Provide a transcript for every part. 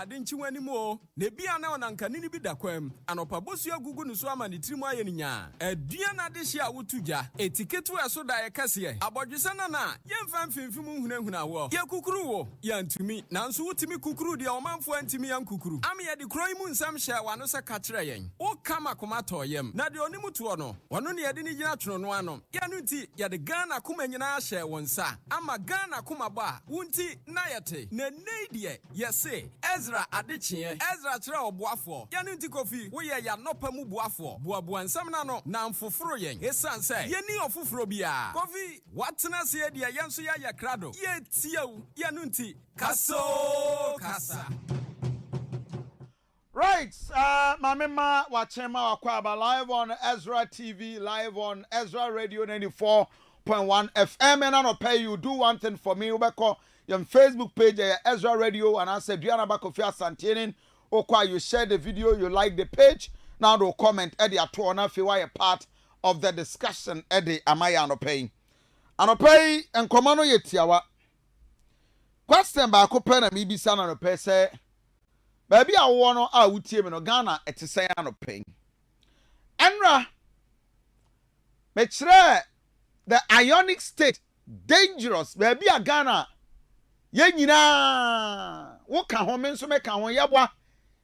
ade nchi wani mo ne bia na onanka ni bi da kwam anopa bosu agugu no so ama ne tirimu aye ni nya adua na de hia wotuja etiketu eso da ye kase abodwese na yemfa mfimfim hunahuna wo ye kukuru wo ya ntumi nanso wutimi kukuru de omanfo antimi yan kukuru am ye de kroi mu nsam hye wano se ka kire yen wo kama koma toyem na de onimu to no wono ne ye de ni gina twono no ano ya no nti ye de Ghana kuma nyina hye wonsa ama Ghana kuma ba wunti na yete na neidie yese Ezra adechie Ezra kire oboafo ya no nti Kofi wo ye ya nopa mu boafo boaboa nsam na no na mfoforo yen esan se ye ni ofoforo bia Kofi watena se ye de yenso ya krado ye tiew ya no nti kaso kasa. Right, Mamima Wachema Wakwaba live on Ezra TV, live on Ezra Radio 94.1 FM. And I don't pay you. Do one thing for me. Ubeko your Facebook page, Ezra Radio, and I said, Diana Kofi Asante. Okay, you share the video, you like the page. Now do comment Eddie Atona if you are a part of the discussion. Eddie, am I pay? Pay and commando yetiawa. Question ba ko pe na mi bisa na pe say baby a wo no a wutie me no Ghana etese ya no pen enra me kire the ionic state dangerous baby a Ghana ye nyina wo ka ho me nso me ka ho yeboa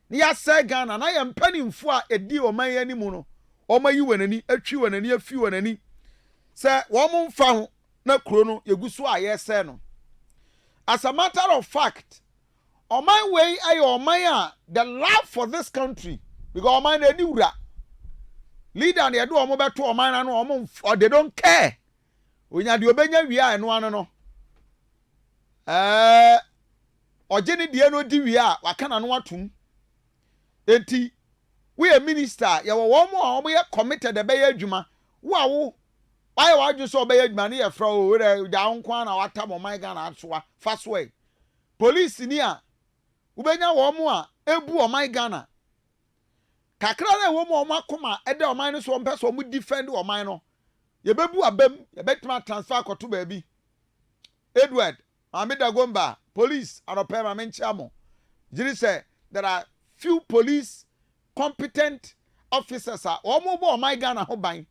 ni ya say Ghana na ye mpanimfo a edi o man ani mu no o mayi wanani atwi wanani afi wanani say wo mo mfa ho na kuro no yeguso a ye say no. As a matter of fact, on my way, the love for this country, because on my leader and they do on mobile to on mine or they don't care. When you do obenya we are no. Or Jenny Diano di we are, what can I know to? Enti, we a minister, you were one more, we are committed the Bay Juma. Wow. Why would you so bad money from down Kwan or time on my gun answer fast way? Police in here. Ubenya Womua, Ebu or my Ghana. Kakra woman Makuma, Edda minus one person would defend or minor. Ye bebu a bem, ye bet my transfer to baby. Edward, Amida Gomba, police, and a permanent chamo. Jiri say there are few police competent officers are or my Ghana hobine.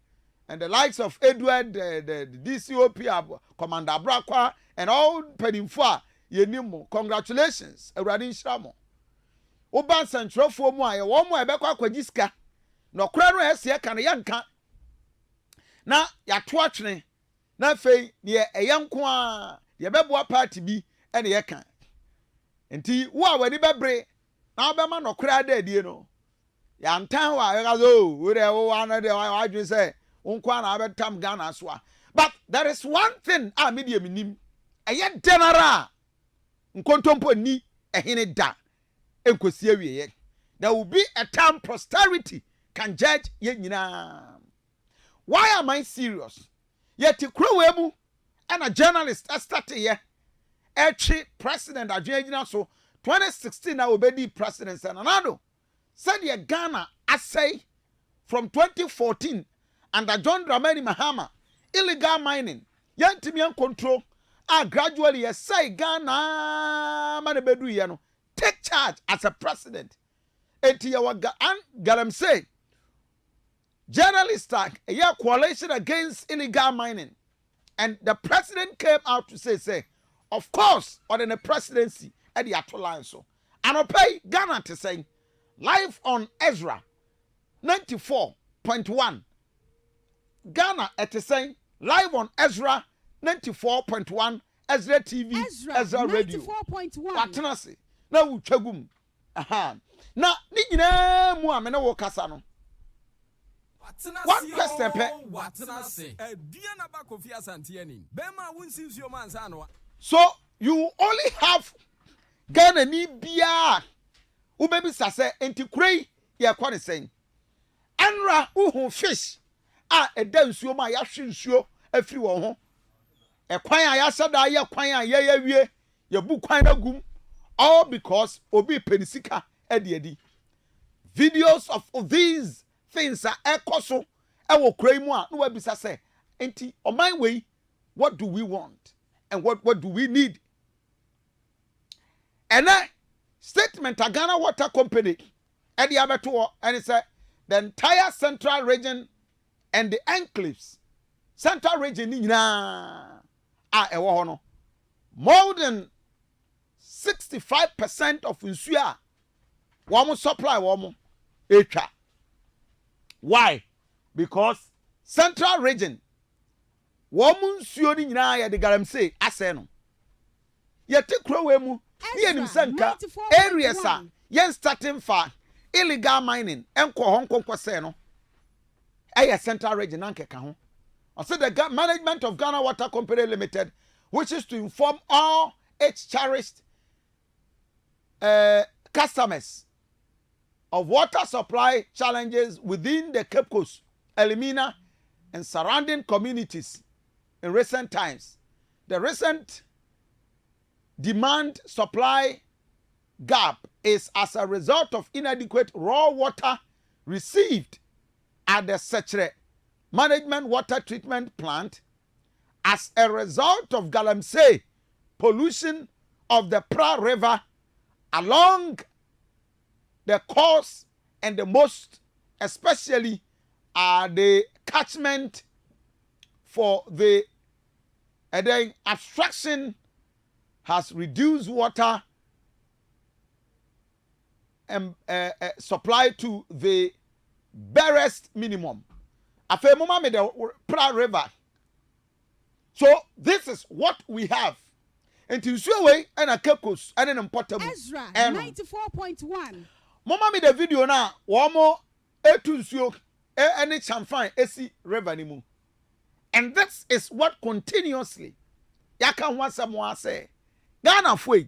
And the likes of Edward, the DCOP, Commander Brakwa, and all Penimfa, Yenimo, congratulations, Eradin Shamo. Oban Central for moi, a woman, a Bekwa Kwajiska. No crano has here can a young cat. Now, ya twatching. Na fe, near a young qua, ya bebwa party be, and ya can. And tea, wow, when you bebre, now Bama no crowd dead, you know. Yan town, I go, whatever one of the I just say. Ghana swa. But there is one thing I medium nim. A yet general nkontompo ni ehine da. Enkosie wie. There will be a time posterity can judge ye nyina. Why am I serious? Yet you crow emu and a journalist started here. Echi president adwena so 2016 na obedi president Senado. Said ye Ghana assay from 2014 under John Dramani Mahama, illegal mining, young Timian control, gradually say Ghana Manabedu Yano, take charge as a president. Garam say, journalists tag a year coalition against illegal mining. And the president came out to say, of course, or in the presidency at the Atoline so. And I'll pay Ghana to say, live on Ezra 94.1. Ghana at the same live on Ezra 94.1 Ezra TV Ezra Radio 94.1 Watenase na utwagum aha na ni nyina mu amena wo kasa no one question pe Watenase Diana Kofi Asante ani bema wonsinsuo mansa no. So you only have Ghana ni bia ubebi sase entikurei ye kwa ne sen anra uhu fish eda nsuo ma ya hwe nsuo afiri wo ho ekwan a ya sada ya kwan a ya wie ya bu kwan na gum all because obi penisika edi videos of these things are ekoso e wo krai mu a no wa bisa say enti oman we what do we want and what do we need and statement a Ghana Water Company Eddie Abeto and it said the entire central region and the enclaves central region ni nyinaa a ɛwɔ hɔ no more than 65% of nsuo a wɔn supply wɔn etwa. Why? Because central region wɔn nsuo ni nyinaa yɛ de galamsey asɛn no yɛte kuro wɔ mu ne yɛ nim sɛ nka areas a yɛn starting fa illegal mining ɛnkɔ hɔ nkɔnkɔ sɛn no ɛyɛ central region ankeka ho. I said the management of Ghana Water Company Limited wishes to inform all its cherished customers of water supply challenges within the Cape Coast, Elimina, and surrounding communities in recent times. The recent demand supply gap is as a result of inadequate raw water received at the Sechere Management Water Treatment Plant as a result of galamsey pollution of the Pra River along the course and the most especially the catchment for the abstraction has reduced water supply to the barest minimum. Afe mama me the Pra River. So this is what we have. Until Suway and a Cape Coast and an importable. Ezra 94.1. Mama me the video na wamo etunsuo any champagne esi river nimu. And this is what continuously yaka want someone say Ghana foi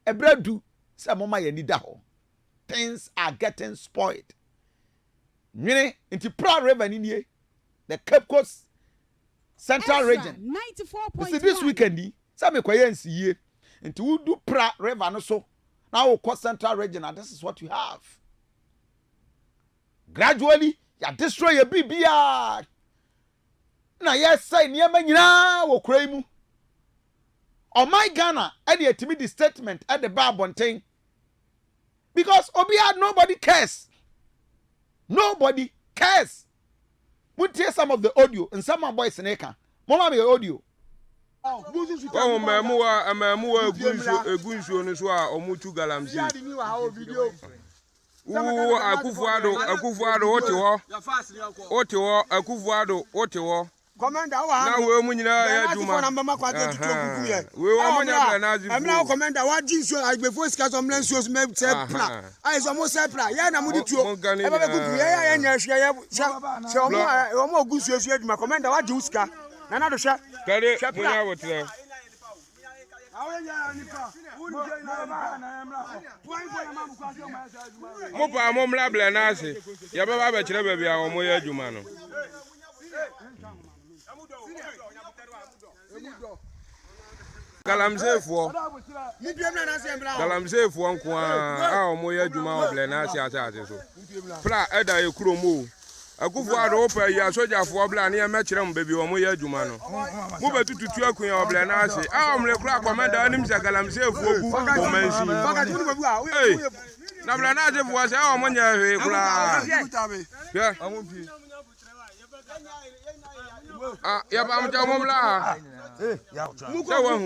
ebredu say mama ye nida ho. Things are getting spoiled. Nwene into Pra River ni the Cape Coast Central Ezra, region. 94.1. This weekend say me kwaye nsiye into we do Pra River no so now we call Central region and this is what you have. Gradually you destroy your bibia. Na yes say niema nyina wo krai mu. O my Ghana e dey timi the statement at the bar bonten. Because obi had nobody cares. Nobody cares. We hear some of the audio and some of boys in Eka. Mama me audio. Oh, mamuwa egunsu no so a omutu galamsi. Akufuado ote ho akufuado Commander na we mu nyina ya duma na mama kwa tetu kuku ye we o mo nya bla na azifu emna commander wa jinsu agbefo sika so mlen suo me se pla ai so mo se pla ye na mo di tuo e ba be kuku ye ya nya hwe ye se o mo ogusu esu aduma commander wa di usika na na do hwe kare mo nya wotre mo pa mo mla bla na ase ya ba ba kire ba bia o mo ya aduma no Galamseyfo nko a omo ya adwuma oble na ase so pra eda ye kuromo akufuado opa ya sojafo obla na me kire m bebi omo ya adwuma no mo betututu akun oble na ase a omle kura komanda anim se galamseyfo ogu o mansi na bla na ase fo ase a omo nya hwe kura ya ya ba mja momla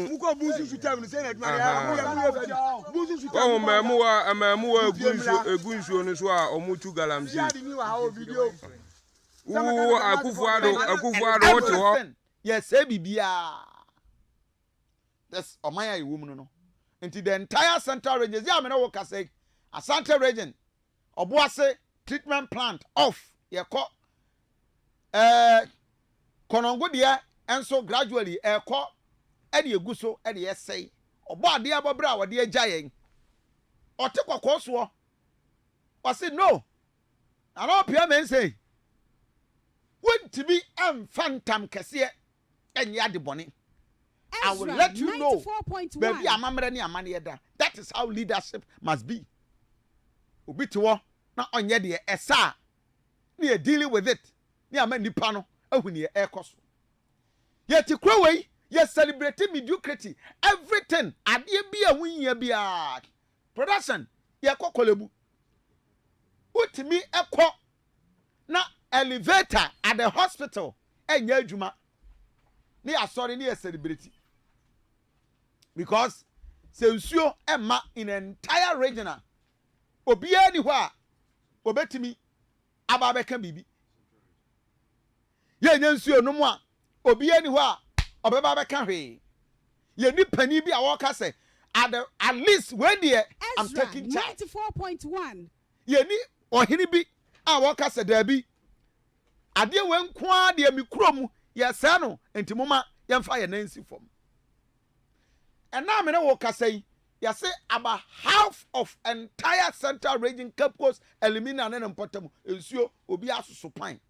muko busu sutam ni se na aduma ya busu sutam o mamuwa egunsu no so a omutu galamsi akufuado ote ho yes e bibia that's omaya iwum no until the entire central region ya me no work say Asante region oboase treatment plant off yeko konongo dia enso gradually eko e de eguso e de yesei obo ade abobra wo de agyayen ote kokoso o say no and all pia men say want to be phantom kese enya de bone I will let you know baby amamre ni amane da that is how leadership must be obi to wo na onye de esa na you dealing with it ni amanipa no ahuni e ekoso yet croway yes celebrating mediocrity everything adie bia hunya bia production yɛkɔ kɔlɛbu wotumi ɛkɔ na elevator at the hospital ɛnyɛ adwuma ne yɛasɔre ne yɛ celebrity because sɛ nsuo ɛma in an entire region a obiara ni hɔ a obetumi aba abɛka biribi yɛnyɛ nsuo no mu a obiara ni hɔ a ɔbɛba abɛka hwee yɛ nipani bi a wɔka sɛ at least when deɛ I'm taking charge 94.1 yɛni ɔhene bi a wɔka sɛ daabi adeɛ wɔ nkoa deɛ mi kuro mu yɛsɛ no nti moma yɛmfa yɛ nansi fam ɛna me ne wɔ kasa yi yɛsɛ about half of entire central region Cape Coast elimina ne mpɔtam nsuo obi asusu pan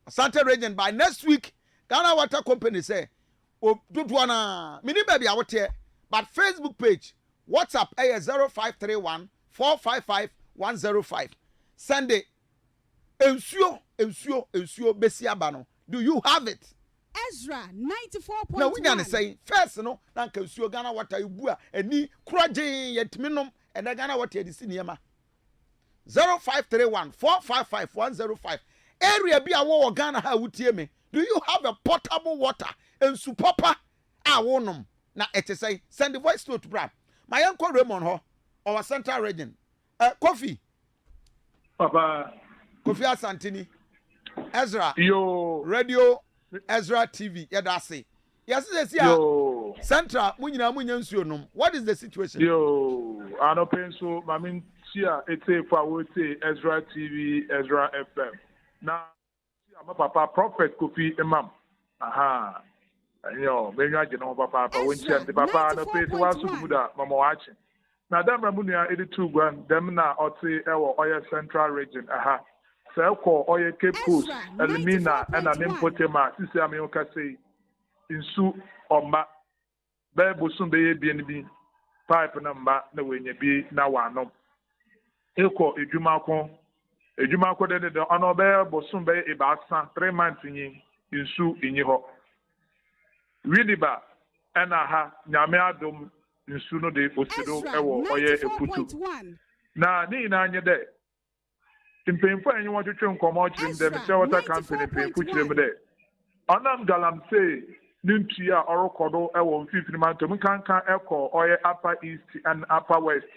Asante region by next week Ghana Water Company say dodoɔ na mini baby a wote but Facebook page WhatsApp 0531 455 105 Sunday nsuo besi aba no do you have it Ezra 94.1 na we gonna say first no na nka nsuo Ghana Water ibu a ani kuraje yetimi nom ena Ghana Water edisi niema 0531 455 105 area bi a wo Ghana ha wutie me do you have a potable water nsu papa a wonom na ete say send the voice note bra my uncle Raymond ho our central region Kofi Papa Kofi Asante ni Ezra yo radio Ezra TV yadase yes yo central munyina nsuo nom what is the situation yo anopenso mamin tia ete fa wote Ezra TV Ezra FM na my papa prophet Kofi Imam aha yo menwa je no papa when tia the papa no pay to wasu buda mama wachi na damra munua 82 gwan dem na oti ewo oye central region aha seko oye Cape Coast elimina na nimpotema sisi ame o kase insu omba be bosun be ye bien bi pipe na mba na wenye bi na wanom eko edwuma ko de ono be bosun be ibasa 3 months yin insu inyi ho widiba na ha nyame adom nsu no de osido ewo oye eputu na ni na anye de mpemfo anyi wo twetwe nkomo kyerem de me water company mpemfo kyerem de onam galamsey nintu a orokodo ewo mfifini manto mkanka eko oye upper east and upper west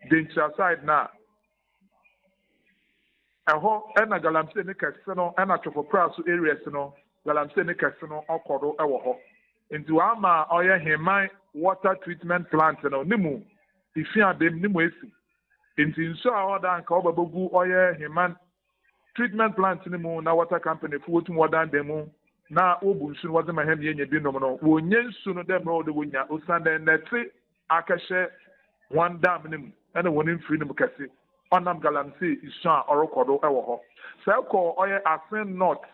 dencha side na eho na galamsey ne kese no na chofopra so areas no galamsey ne kese no okodo ewo ho nti wa ma oye heman water treatment plant no nimu ifia dem nimu esi nti nso a oda nka obabogu oye heman treatment plant nimu na water company fu wotum odan dem na obu nsu no wazema hem yenye bi nom no wonye nsu no dem no de wonya osande neti akahye one dam nimu na wonim free nimu kase onam galamsey isu a orokodo ewo ho seko oye asen north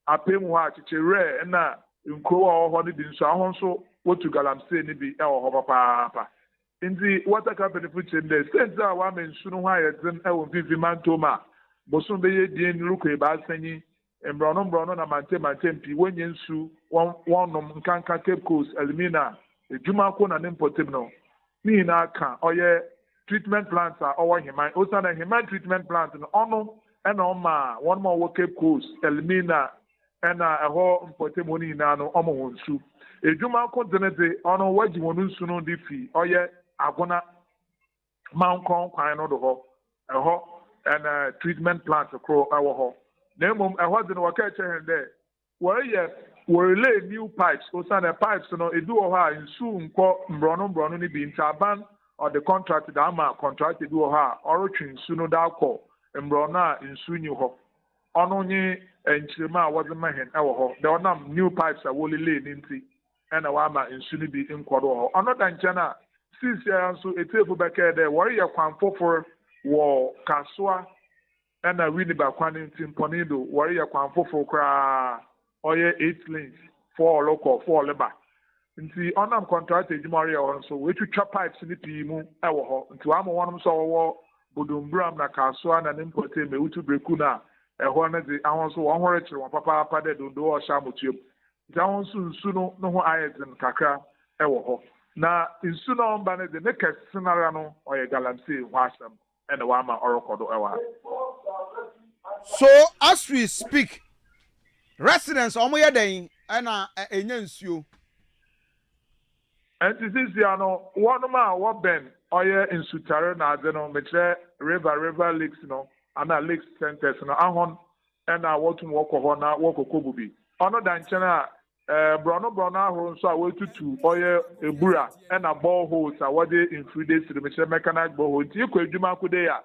apem ho a chichere na nkro a ho ne di nsu ahon so wotu galamsey ni bi ewo ho papa ndi water company future nde sense a wa men nsu no ho ayedin ewo vivi mantoma bosun be ye die nruko e ba sanyi mbrono na mante mpi wonye nsu wonom nkanka Cape Coast elimina edwuma ko na nimpotem no ni na aka oye treatment plants a owo heman osana heman treatment plant no ono na oma one more Cape Coast elimina na eho mpotem oni na no omo wonsu edwuma ko denede ono waji wonu nsu no di fi oye agona mankon kwan no do ho eho and treatment plant kro ewo ho na mom eho de no waka chehende we lay new pipes osana pipes no edu ho ha nsu nko mbrono ni bi ntaban or the contract da ma contract edu ho ha orotwe nsu no da akọ mbrono a nsu nyi ho ono nyi enchirema a wode mahen ewo ho de onam new pipes a wole lay ni nti na wa ma nsu ni bi nkodo ho ono da nche na sisi ya nso etefu beke de wori ye kwan fofor wo kaswa na winiba kwan nti mponido wori ye kwan fofor kra oye 8 lanes 4 local 4 leba nti onam contract ejumari ya nso we twitwa pipes ni pi mu ewo ho nti wa mo wonom so wo bodombram na kaswa na nimpote me utu breku na eho na di ahon so wo hore kire won papa de dondo o sha motuo nti ahon so nsu no ho ayedin kakra ewo ho na nsu na ɔmba no de ne kɛse nara no ɔyɛ galamsey ho asɛm ɛna wama ɔrekɔ do ɛwɔ ha. So as we speak, residents ọmụ yɛ dɛn ɛna enye nsuo. Ɛnti sisi ano wɔnom a wɔbɛn ɔyɛ nsutare na adze no mekyerɛ river lakes no ana lakes centers no ahɔn ɛna wɔtum wɔkɔ hɔ na wɔkɔkɔ bubi. Ɔno da nkyɛn a brɔno ahorow nso a wɔtutu ɔyɛ ebura ɛna boreholes a wɔde mfiri siri mekyerɛ mechanized borehole nti ekɔ adwuma akode a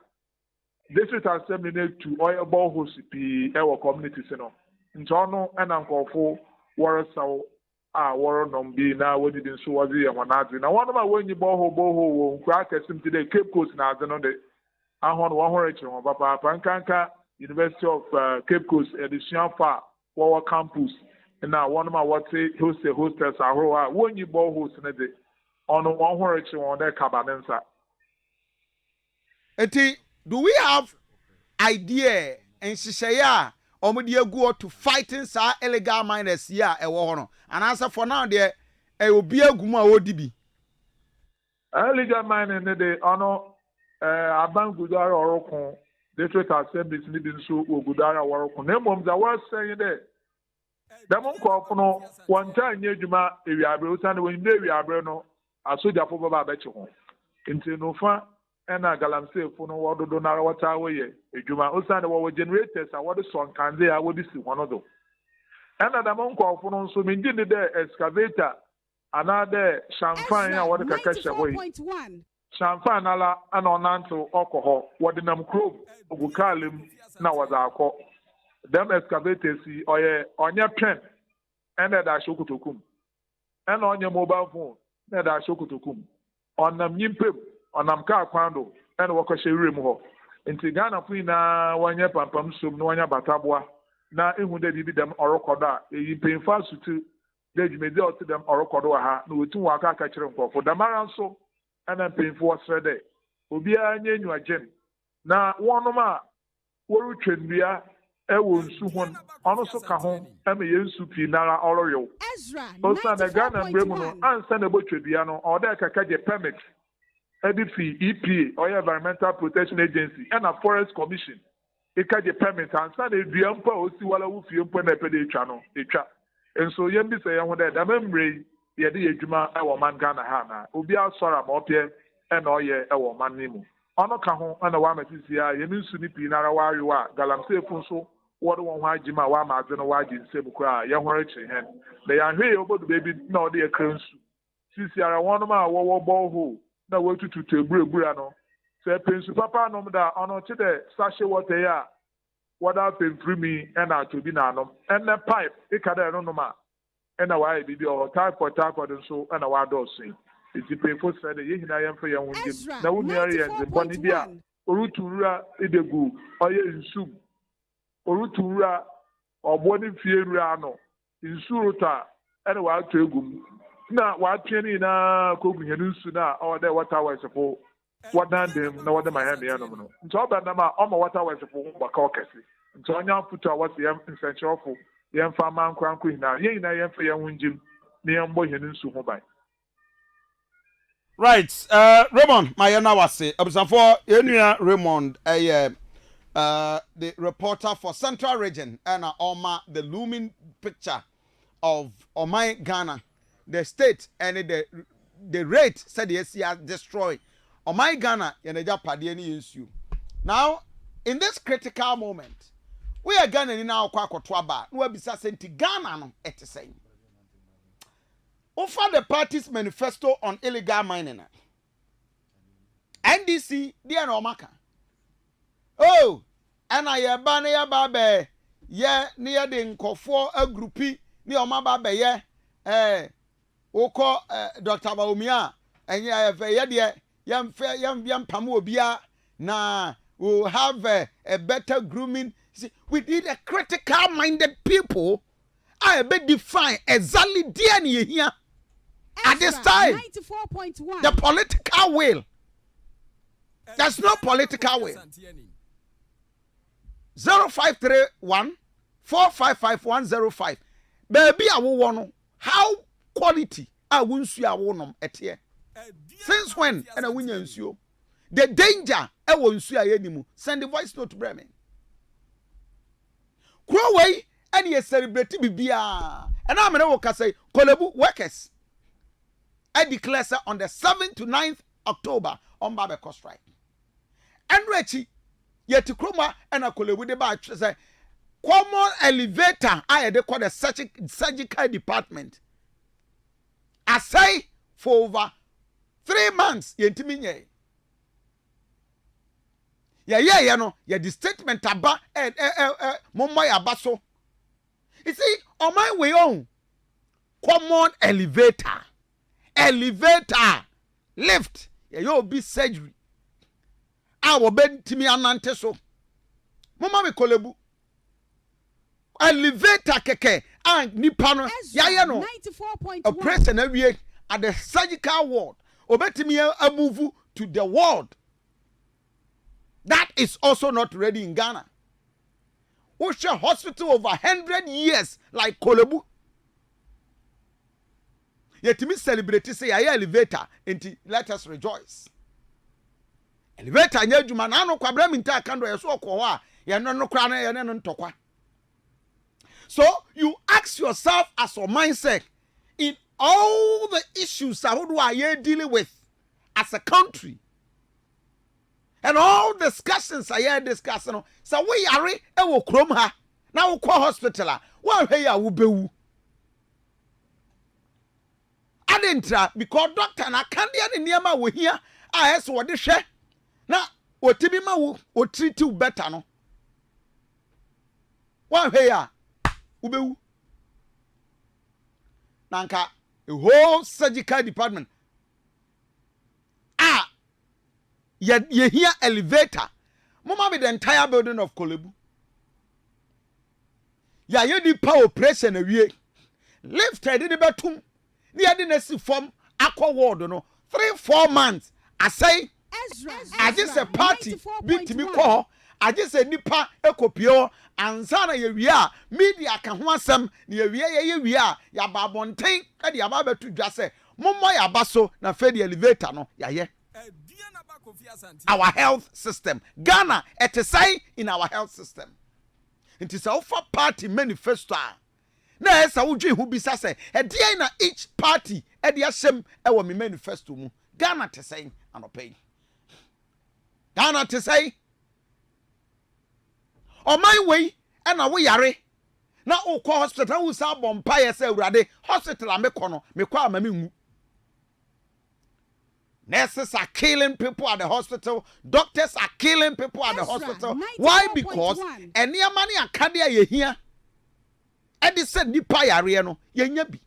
district assembly no tu ɔyɛ boreholes pii ɛwɔ communities no. Nti ɔno ɛna nkɔfo wɔresaw a wɔrenom bi na wɔdidi nso wɔdze yɛ wɔn adze na wɔnom a wɔnyi borehole wɔ nkura akɛse ti dɛ Cape Coast na adze no de ahɔn wɔn ho rekyerɛ wɔn papaapa nkanka University of Cape Coast ɛdesuafo a wɔwɔ campus na wɔnom a wɔte hostels ahorow a wɔnyi boreholes no de ɔno wɔn ho rekyerɛ wɔn dɛ kaba ne nsa. Eti, do we have idea nhyehyɛeɛ a Omudi go to fighting sa illegal miners here e wo no and answer for now there e obi agum a wodi bi illegal mining ne de ono aban gudara orokun district assemblies ni bi nso ogudara orokun na mom za wa saying de dem nkofo no wonta anya adwuma ewiabre uta ne wonde ewiabre no asoja fo baba abeche ho nti no fa ena galamsey fo no wododo na wata woye edwuma osane wo generators a wode son kanze a wode si hono do ena da mon nkofo no nso mingi ne de excavator ana de champagne a wode kakashe hoyi champagne ala ana onanto okoho wode nam krom ogukalem na waza akọ dem excavators si oye onye pen ena da shokutokum ena onye mobile phone na da shokutokum onam nyimpem onam ka kwando ena wakɔhyɛ wire mu hɔ nti Ghana fo na wanya pampam som na wanya bataboa na ehu de bibi dem ɔrekɔdo a eyi mpemfa sutu de dwumedi a ɔte dem ɔrekɔdo wɔ ha na wotu wɔ aka kyerɛ nkɔfo damara nso ena mpemfo wɔsrɛ dɛ obiara nye nyuagyen na wɔnom a wɔretwa nnua ɛwɔ nsu ho ɔno so ka ho ɛma yɛ nsu pii nara ɔreyew ɔsan na Ghana mbrɛ mu no ansa na ɛbɔtwa dua no ɔda kaka gye permit EDP, EPA, or Environmental Protection Agency, and a Forest Commission. It can get permit and send a Diampa or see what I will feel when I pay the channel. And so, you say, I want that the memory, the idea Juma, our man Ghana Hana, will be our sorrow up here, and all year, our man Nemo. Ono Kaho, and the Wama Tisia, Yemin Sunipi, Narawariwa, Galamsey Funso, what one Jima Wama, and a wajin Sebukra, Yahorich, and they are here over the baby, no, dear Kransu. Sisia, one of my borehole. Na wetu tutu ebura no se pensu papa no da ono che de sachet water ya wada pemfrimi e na to bi na no and the pipe e ka da no no ma e na wa bibi o type for nso e na wa do so iti penfo se de yehina yem fa yem hundim na wo mi are yem boni bia orutura edegu oye nsu orutura oboni fierura no nsu ruta e na wa to egum na watwene na kogunye nsu na ode water wise fo wadandem na wode mahame ya no no nti obanda ma o ma water wise fo baka okese nti onya futu a wase yam nsenchofo yem fa man kranko hina yen na yem fa yem hunjim na yem bo hene nsu ho ban. Right, Raymond mayana wase abusanfo enua Raymond the reporter for Central Region and Oma the looming picture of Omai Ghana, the state and the rate said yes he has destroyed Omai Ghana and the Japadiani issue. Now, in this critical moment, we are Ghana in our Kwakotwaba, no bisa senti Ghana no et same. Offer the party's manifesto on illegal mining. NDC, dear Omaka. Oh, and I ban ya babe, ye near the nkofo a groupie, near Omababe, ye, Oko, Dr. Baumia, and ya have a yam pamu bia, na we'll have a better grooming. See, we need a critical minded people. I bet define exactly DNA here. At this time, 94.1. The political will. There's no political will. 0531 455 105. Baby, I will want how quality I won't see I want them at here. Since when? And I win you. The danger I will see a send the voice note to Bremen. Crowway and ye celebrate Bibia. And I'm an worker say, Kolebu workers. I declare on the 7th to 9th October on Babeko strike. And Rechi, yet to Kroma and a Kolebu de Batch say, common elevator, I had called the surgical department. I say for over 3 months, Yentiminye. Yeah, no, the statement about Mumbai Abaso. You see, on my way on, common elevator, lift, you'll be surgery. I will bend to me anante so. Mama me kolebu. Elevator keke and nipano ya no 94.1 operation every at the surgical ward. Obetimi a move to the ward. That is also not ready in Ghana. Osha hospital over 100 years like Kolebu. Yet me celebrate say I elevator and let us rejoice. Elevator nya djuma na no kwabra minta kando ye so okwa ya no kra na ye no ntokwa. So you ask yourself as your mindset in all the issues that we are dealing with as a country. And all discussions I hear discussing. So we are ewo krom ha. Now we call hospital. One hey ya ubewu. Adentra because doctor na kandia ni niema we here. Ah yes what share. Na otibi ma wo treat you better no. One hey ya ubewu. Nanka a whole surgical department. You hear elevator. Mama be the entire building of Kolebu. Ya you di power operation awie. Lift head the betum. Near the next form aqua ward no 3-4 months. I say I just a party beat me call. I just a nipa ekopio ansana ye wia media ka ho asem na ye wia ya babonten e de aba to dwa se mommo ya baso na fe the elevator no ya ye. Kofi Asante. Our health system. Ghana, it is in our health system. It is our party manifesto. Na esa wudwe hu bisa say, e dey na each party e dey asem e wo me manifesto mu. Ghana te say anopai. Ghana te say on my way e na wo yare. Na o ko hospital wo sa bompa ye say urade hospital a me kono me kwa ama me ngu. Nurses are killing people at the hospital. Doctors are killing people at the hospital. Why? Because any money a cardia ye here. And they said nipa yare no ye nya bi.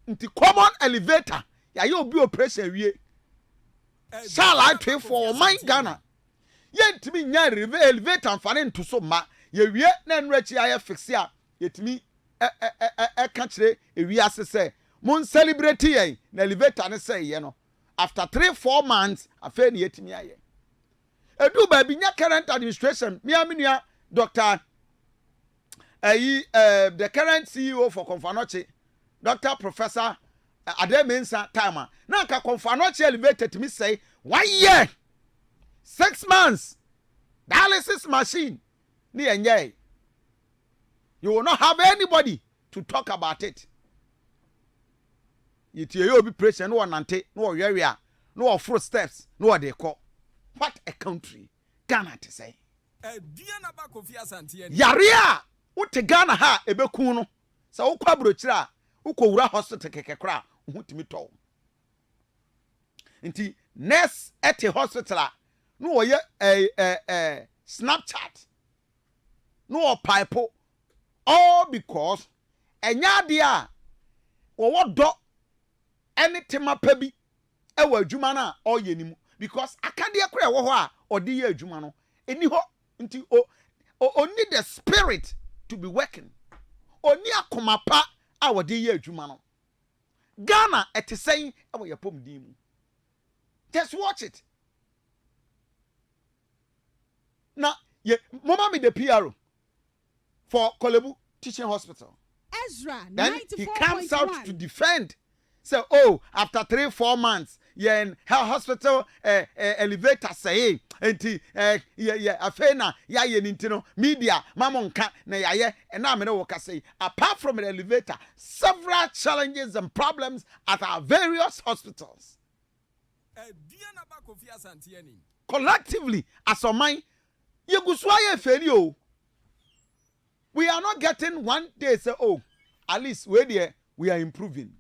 Nti common elevator ya you be operation wie. Shall I pay for my Ghana? Ye ntimi nya elevator amfane nto so ma. Ye wie na nrechi aye fix ya. Ye timi ka kire ewi ase say mon celebrate ye na elevator ne say ye no. After 3-4 months, I feel yet me aye. Edu baby nya current administration. Me aminia Dr. The current CEO for Konfanoche, Dr. Professor Ademensa Tama. Now ka Konfanoche elevated to me say 1 year, 6 months, dialysis machine. Ni enye. You will not have anybody to talk about it. You be preaching no nante no area no fruit steps no they call what a country Ghana to say Kofi Asante yaria wote Ghana ha ebeku no sa wokwa brochira wokowura hospital kekekra hutimi to nti nurse at a hospital no ye Snapchat no pipe all because enya dia wo do anything mapa bi e wa adwuma na o ye nimu because akade ekra wo ho a odi ye adwuma no eni ho nti o need the spirit to be working oni akomapa a odi ye adwuma no Ghana etesɛn e wo yapom dimu just watch it na ye mama me the PRO for Kolebu Teaching Hospital Ezra then he comes out to defend say oh after 3-4 months yeah in health hospital elevator say enti yeah afena ya ye nintino media mamonka na ya and na me no say apart from the elevator several challenges and problems at our various hospitals Kofi Asante ani collectively as a mind yeguswa ye feri o. We are not getting one day say oh at least we are improving.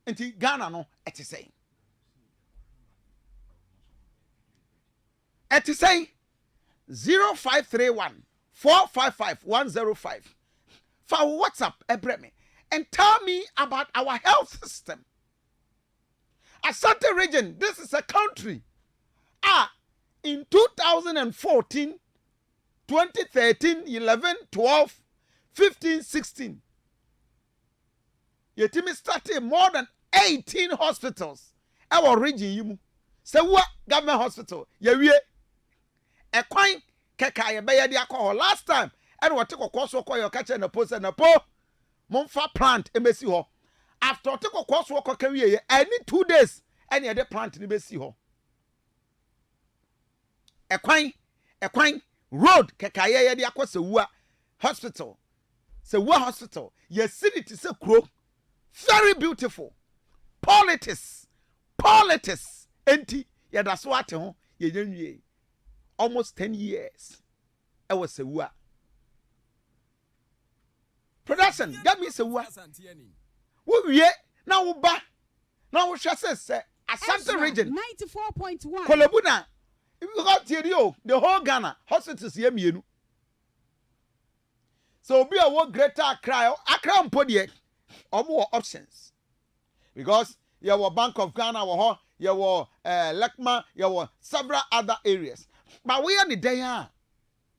Enti Ghana no eti say. Eti say 0531 455 105 for WhatsApp ebreme and tell me about our health system. Asante region, this is a country. In 2014, 2013, 11, 12, 15, 16. Yetimi started more than 18 hospitals. Our region yimu. Se what government hospital? Yewie. Ekwan keka ye be de akọ last time. And what take course work your catch na post na po. Momfa plant emesi ho. After take course work kawie any 2 days any other plant ni be si ho. Ekwan road keka ye de akọ Sewua hospital. Sewua hospital. Ye city to say kro. Very beautiful. Politics. Enti ya that's what ho ye almost 10 years. I was Sewua. Production, get me Sewua. We now ba. Now we shall say Asante region 94.1 Kolobuna. If you got the whole Ghana hospitals here mienu. So be a work greater Accra mpodie or more options. Because you were Bank of Ghana you were Lekma, you were several other areas. But we are the day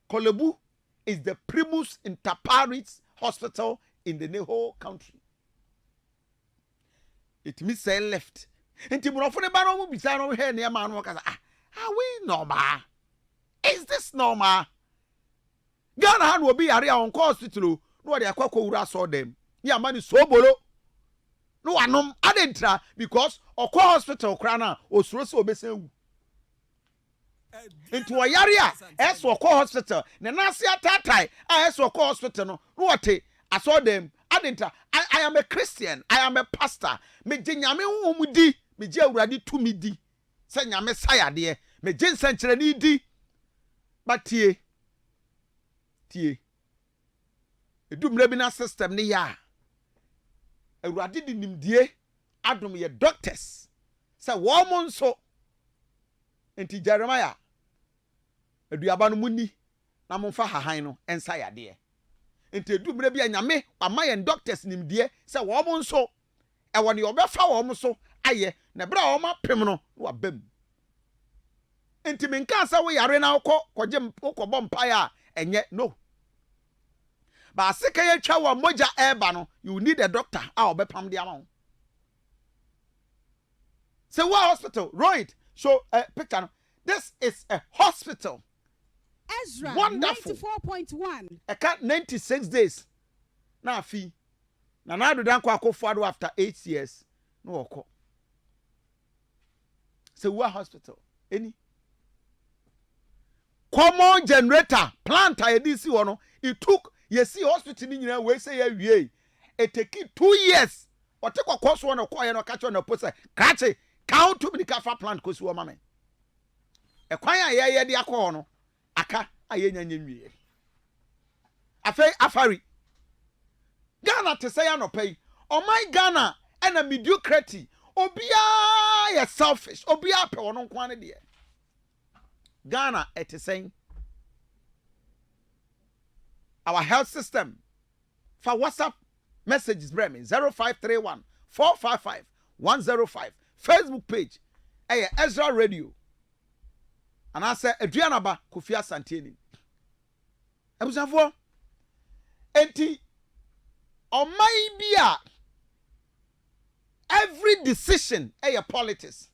Kolebu is the primus inter pares hospital in the whole country. It means say left. And Timurofone Baron be saying over here near man workers. Are we normal? Is this normal? Ghana will be area on hospital. No, they are quite saw them. Yeah, man is so bolo. No, I didn't try because of hospital crana or so obese. Into a area, as for hospital. The Nasi Tatai, as for hospital. No, what I saw them. I didn't. I am a Christian. I am a pastor. Me jinyame umudi. Me je uradi tu midi. Say nyame saya de. Me jin senchire ni di. But tie. Edumre bi na system ni ya. Uradi di nimdie. Adum ye doctors. Say wo mo nso. Enti Jeremiah. Eduaba no muni. Na mo fa hahan no ensa ya de. Enti edumre bi anyame ama ye doctors nimdie. Say wo mo nso. E woni obefa wo mo so aye. Na bra wo ma pem no wa bam. Enti menka sa wo yare na kogye ukobọ mpaya enye no. Ba sika ye twa wa moja eba no you need a doctor obepam de ama. Say what hospital? Right. So picture no. This is a hospital. Ezra Wonderful. 94.1 I can't 96 days. Na fi. Na do dan kwa akofado after 8 years. No oko. Say what hospital? Any common generator plant I did see one. It took you see hospital in we say it take 2 years. Or take a course one or quiet or catch on a post. Catch it. Count to be the kafa plant cause you mama. A quiet ya the akono. Aka ayen. Afari. Ghana to say no pay. Oh my Ghana and a mediocrity. Obia ya selfish. Obia pe wono kwane de. Ghana it is saying our health system for WhatsApp messages bring me 0531 455 105 Facebook page Ezra Radio and I say Adrianaba Kofi Asante ebusafo enti o mai bia every decision politics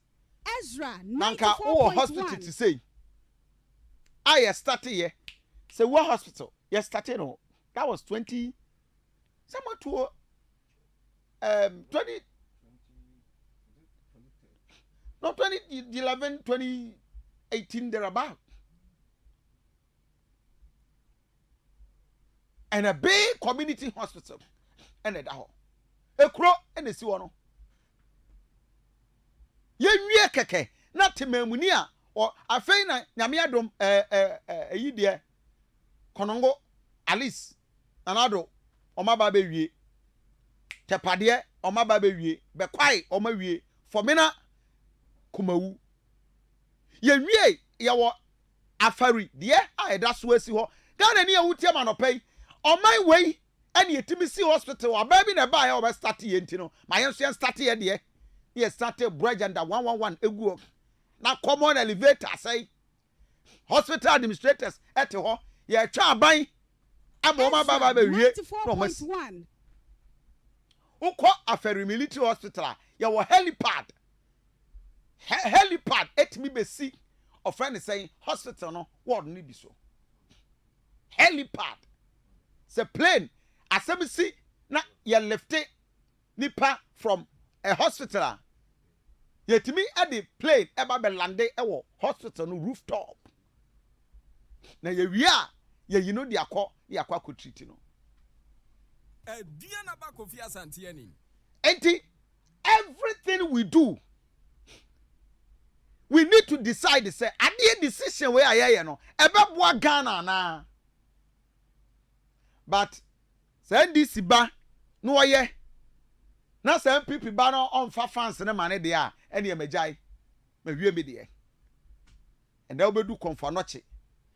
Ezra nanka o hospital 94.1 to say I started here. Say what hospital? Yes, started no. That was 20. Somewhat to 2011, 2018 thereabout. And a big community hospital. And a daho. A crow and a siwano. Ye keke. Not memunia or a feina Yamiadum Yidia Konongo Alice Anado Oma Baby Tepadie Oma Baby Bequai Oma Wie for Mina Kumawu. Ye yawa afari dear I that's where see ho. Ghana near Utiam and pay on my way. And ye Timothy Hospital or baby na buy over starting yentino. My ancient started here dear. He started bridge under 111 egu. Now common elevator say hospital administrators at ho. Ye try buy. I'm Oma Baba be wie. 94.1. Uko afari military hospital. Ye wa helipad. Helipad et me be see. Or friend is saying hospital no word need be so. Helipad. It's a plane. As I see, na ye left it nipa from a hospital. Yet me at the plane eba be lande ewo hospital no rooftop. Na ye wia ye you know the akwa could treat no. Diana ba Kofi Asante ani. Enti everything we do, we need to decide say ade decision we aye no ebe boa Ghana na. But say this ba no oye na say MPP ba no on fa fans na mane de a ene e magai ma wie me de and they will do konfanoche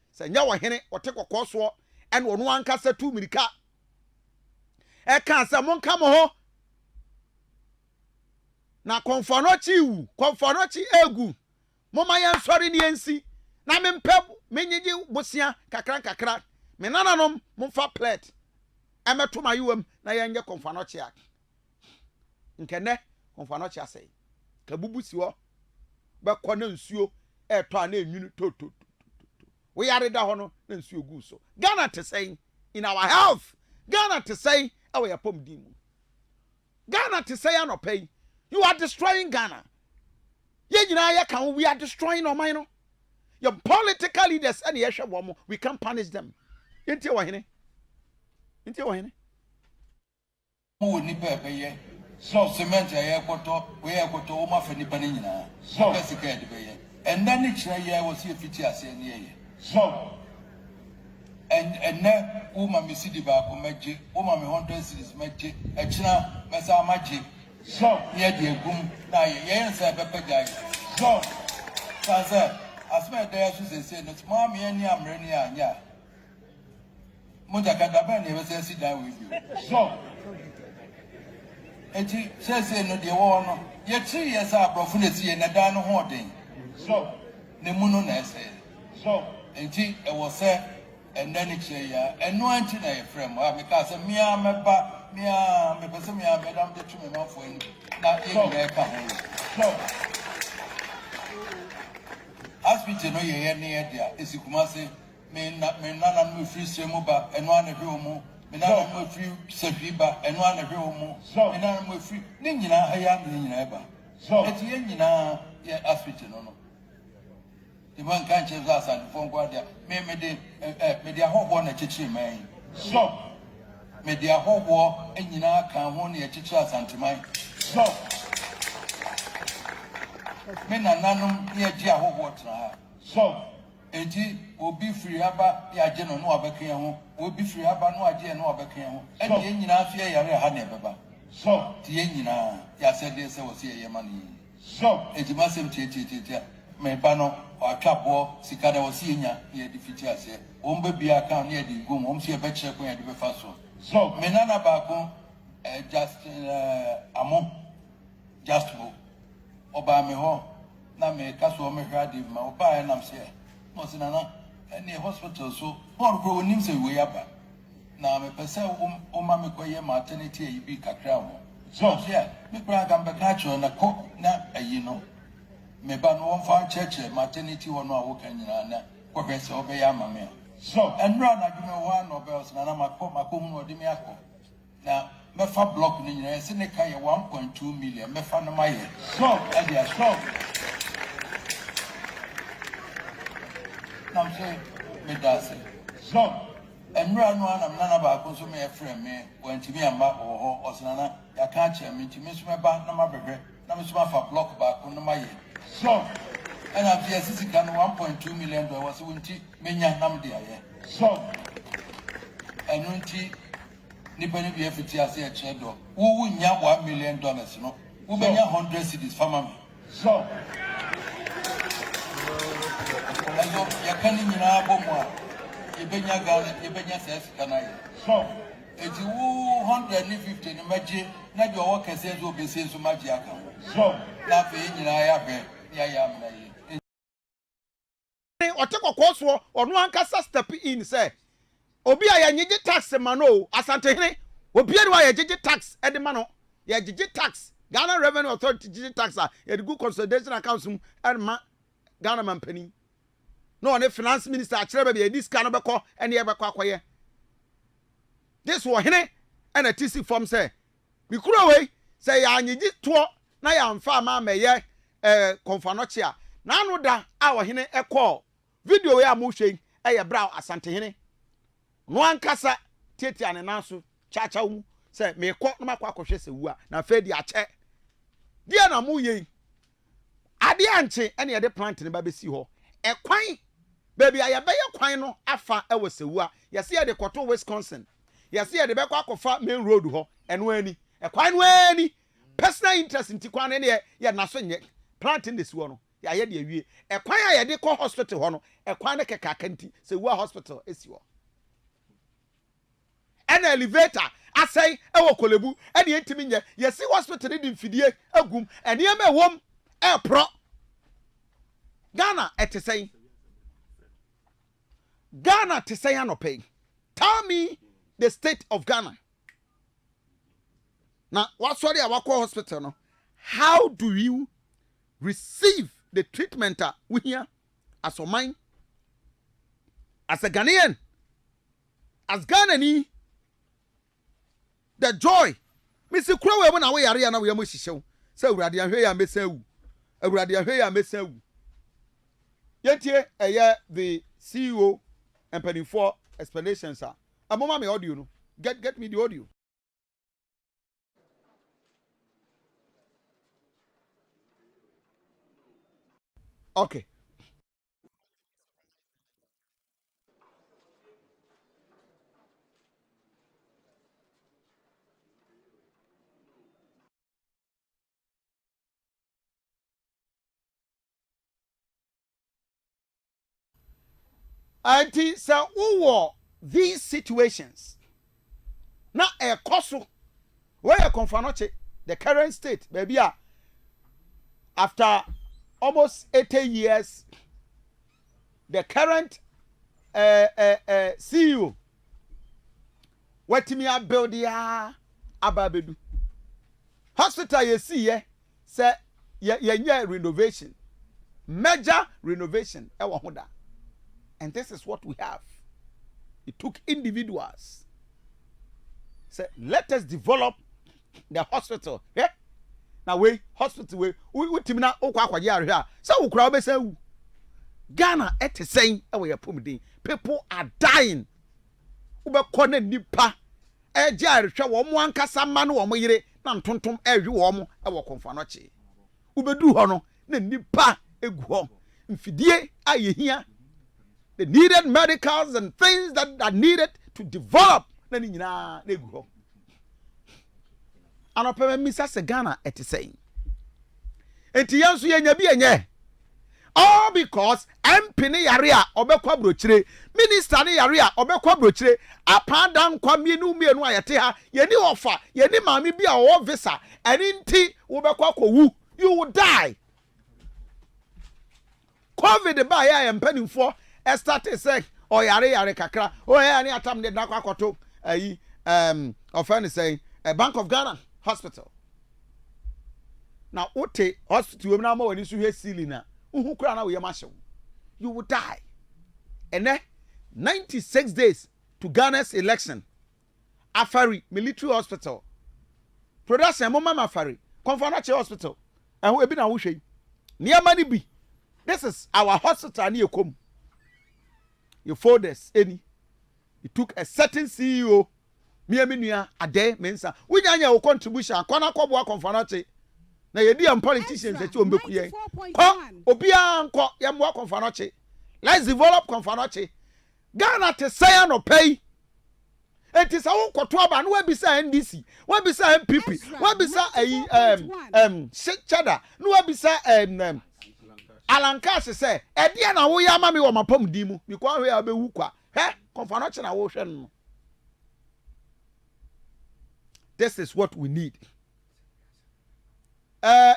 say nya wo hene wote kokoso ene ono ankasa tu mirika e kan say mon ka mo ho na konfanoche wu konfanoche egu moma yan sori ni ensi na me mpeb menyiji bosia kakra me nananom mo fa plate emeto mayuwam na yenye konfanoche ak nkene konfanoche asai kabubu si ho be kona nsuo eto ana enwunu to we yare da ho no na nsuo gu so Ghana to say in our health Ghana to say awe yapom dimu Ghana to say anopay you are destroying Ghana ye nyina ye kan we are destroying our mind no your political leaders and yehwe wo we can punish them Inti wa hene. Who ni pepe ye. So cement ye koto, we koto o ma fe ni pani nyina. So basically de be ye. And then it ye was here fiti ase ni ye. So and na o ma me sidi ba ko meje, o ma me 100 cedis meje. E kina me sa maje. So ye de egum na ye nsa pepe jai. So say asma dey asu say no ma me ani amre ni anya. Moja kadaba ne wese sit down with you. So, enti say no de wo no. Ye 3 years abrofo na tie na da no ho den. So, ne mu no na say. So, enti e wo say enani kire ya. Eno anti na ye frem. Ah me ka say me ameba, me pese me amedam de tu me manfo ni. Na e me ka ho. So, hospital no ye ne dia esikuma say me nana no free semuba eno ana hwe mu me nana no free sefiba eno ana hwe mu me nana no free ne nyina ha ya me nyina eba so eti ye nyina ye hospital no the man kan che za san fon kwa dia me de ahobo na chechi man so me de ahobo enyina kan ho na ye chechi asanteman so me nananom ye ji ahobo tra so enti obi free aba ya je no abeka ho obi free aba no aje no abeka ho e de nyina afia yare ha na ebeba so ti nyina ya se de se wo se ye mani so enti masem tie me ba no atwabo sika da wo se nya ye de fiti ase o mba bia kan na ye de gum o mse e be kire ko ye de be fa so me nana ba ko just amo just mo oba me ho na me kaso me hwade ma oba na mse no sinana any hospital so all go nim say we aba na me pese o ma me koye maternity e bi kakra ho so yeah me bra ga mbeka cho na ko na ayi no me ba no fa church maternity wo no awoka nyina na ko be se obe ya mama so enra na dwuma ho na obe o sinana makọ mu no de me akọ na mɛfa block no nyinaa sɛ ne ka yɛ 1.2 million mɛfa no ma yɛ so ɛde aso nam sɛ meda ase so mmerɛ no anam nana baako nso mɛyɛfrɛ me wantumi amma wɔ hɔ ɔsenana yɛaka akyerɛ me nti me nso mɛba na mabɛhwɛ na me nso mafa block baako no mayɛ so ɛna afei asisika no 1.2 million wɔ sɛ wonti menya nam de ayɛ so ɛno nti nipa no bi afiti ase ɛkyerɛ dɔ wo nya $1 million no wo bɛnya 100 cedis fama me so ɛso yɛka ne nyinaa bɔ mu a yɛbɛnya Ghana yɛbɛnya sɛ sika no ayɛ so eti wo 150 no magye na deɛ ɔwɔ kɛseɛ nso obɛsie nso magye aka ho so na afei nyinaa yɛabɛ ne yɛayɛ amena yɛ ɔte kɔkɔɔ soɔ ɔno ankasa step in sɛ obi a yɛnyegye tax ma no asantehene obi a yɛgyegye tax ɛde ma no yɛgyegye tax Ghana Revenue Authority gyegye tax a yɛde gu consolidation accounts mu ɛde ma Ghana mampani no ɔne finance minister akyerɛ baabi yɛde sika no bɛkɔ ɛne yɛbɛkɔ akɔyɛ this wɔ hene ɛna tisi fam sɛ mikuro wei sɛ yɛanyegye toɔ na yɛamfa ama mɛyɛ kɔmfanɔkye a n'ano da a wɔ hene ɛkɔ video wei a mo hwɛ ɛyɛ bra asantehene no ankasa tietia ne nan so chacha mu sɛ mekɔ na makɔ akɔhwɛ sɛ wu a na afei di akyɛ deɛ na mo yɛ ade anche ɛne yɛde plant ne ba bɛsi hɔ ɛkwan baby a yɛbɛyɛ kwan no afa ɛwɔ sɛ wu a yɛse yɛde kɔto Wisconsin yɛse yɛde bɛkɔ akɔfa main road hɔ ɛno ani ɛkwan no ani personal interest nti kwan ne yɛ naso nyɛ plant ne si hɔ no yɛayɛ de awie ɛkwan a yɛde kɔ hospital hɔ no ɛkwan ne kɛkaka nti sɛ wu a hospital esi hɔ ɛna elevator asɛn ɛwɔ kolebu ɛne yɛntimi nyɛ yɛsi hospital ne de mfidie agum ɛnneɛma ɛwɔm ɛɛporɔ Ghana ɛte sɛn Ghana te sɛn anɔpɛ tell me the state of Ghana na wasɔre a wakɔ hospital no how do you receive the treatment a wohia as ɔman as a Ghanaian as Ghanani the joy misi kura we na we yare ya na we mo hihyew se awurade ahwe ya mesa wu awurade ahwe ya mesa wu yentie eye the CEO and penny for explanations sir amoma me audio no get me the audio okay Auntie, so who these situations? Now a koso where you confanoche the current state, baby. After almost 80 years, the current CEO, what me a build ya ababedu hospital you see say ye renovation, major renovation. And this is what we have. It took individuals. Say, let us develop the hospital. Yeah? Now we hospital we timina okwa here. So we crowd say Ghana at saying people are dying. Ube kone nipa. Eja rehwe wo mo ankasa ma no wo yire na ntontom ehwe wo mo e wo konfanoche. Ube du ho no na nipa egu ho. Mfidie ayehia the needed medicals and things that are needed to develop. Anopeme misa se Ghana eti saying. Eti yansu ye nyabi enye. All because MP ne yare a obekwa brochire, minister ne yare a obekwa brochire, apandan kwa mienu ayete ha, ye ni offer, ye ni maami bi a wo visa, eni nti wo bekwa kowu, you will die. COVID ba ya mpanimfo start say o yare kakra o ya ni atam de nakwa koto ayi offend say Bank of Ghana hospital now ote hospital we na ma wani so hwe ceiling na uhu kura na we yamahyew you will die and 96 days to Ghana's election Afari military hospital production mo mama fare Konfanoche hospital and we be na wo hwe near money be this is our hospital near come your folders any it took a certain CEO me nua ade mensa we nyanya wo contribution akona kobo Konfanoche na ye di am politicians e ti o mbeku ye ko obia nko ye mo Konfanoche let's develop Konfanoche Ghana te say no pay it is our kotoaba no we be say NDC we be say MPP we be say chada no we be say Alanka say e dia na wo ya ma me wo mapam di mu because we abewu kwa Konfanoche na wo hwe no. This is what we need.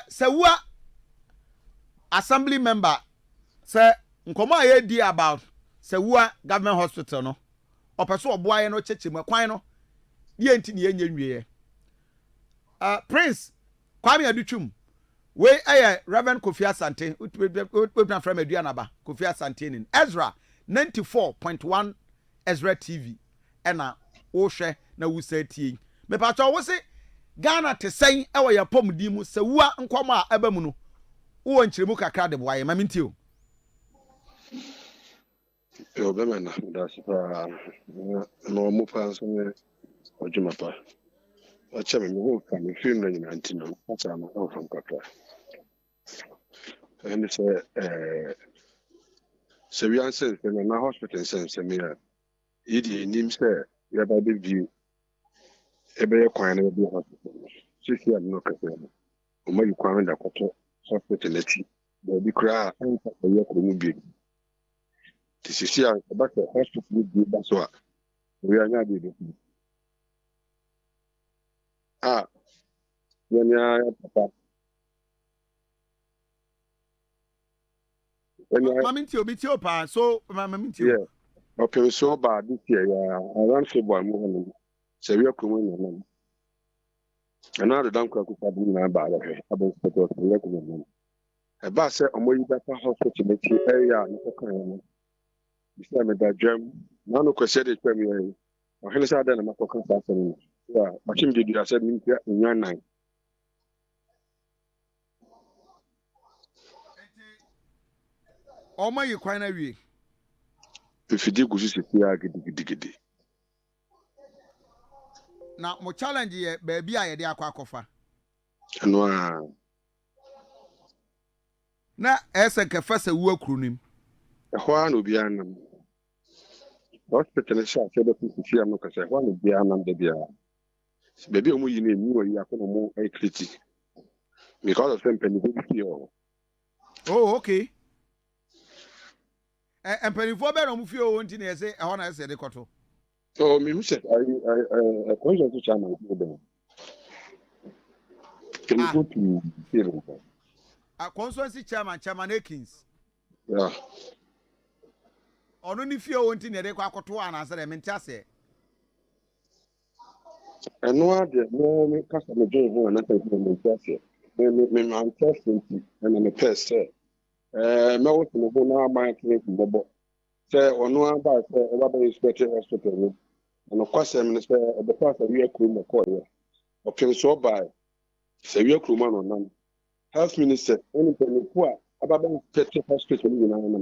Sewa assembly member say nkomo aye di about Sewa government hospital no. Opeso oboaye no cheche mu kwan no. Die enti ne yenye nwie. Prince Kwame Adutwum we Reverend Kofi Asante we from Aduanaba Kofi Asante in Ezra 94.1 Ezra TV ena wo hwe na wo satie me pacho wo se Ghana te sen e wo yapom di mu se wua nkom a aba mu no wo nkyeremu kakra de boaye ma mentio yo be na that's no mo pass me ojuma pa acha me go ka me film na nyina ntino acha na o from kakra and se we answer na hospital sense me idi nim se ya ba be view ebe kwan na be hospital sisi ya no kase o ma kwan da kwato hospital ati da bi kra an ta ya ko mu bi sisi ya ba ka hospital bi ba so a we anya bi bi ya papa Mamintio bitio pa so mamintio yeah okay so bad this year ya around February mo hono se we ko mo na ana da dan kwa ku pa bu na ba da he abon sport ko le ko mo e ba se omo yi da pa hospital meti area ni ko kan no bisa me da jam na no ko se de kwa mi yi o hele sa da na ko kan sa so ya machine de dia se mi nya nan Oma yi kwan na wie fifidi gusu se ya gidi na mo challenge ye baabi a ye de akwa no na ese ke fasa wu akuru nim ho an obi anam hospital sha se de fifidi am no ka se ho an obi anam de bia baby omo yi na emi wo yi akona mo ai critic because of them penny be oh okay empenifo be no mu fie o nti na ese e ho na ese de koto so me who said I question to chama no can you go to hearing a constituency chairman Ekins yeah ono ni fie o nti na de kwa koto ana ase de menti ase no ade no me kasa me jo ho na say me ase me man test and me test me wo no ho na ma clinic bobo say ono aba say e ba be expect hospital no no kwasem ne say e be pass we akuru mo call here option so by say we akuru man on health minister any people aba be expect hospital ni na na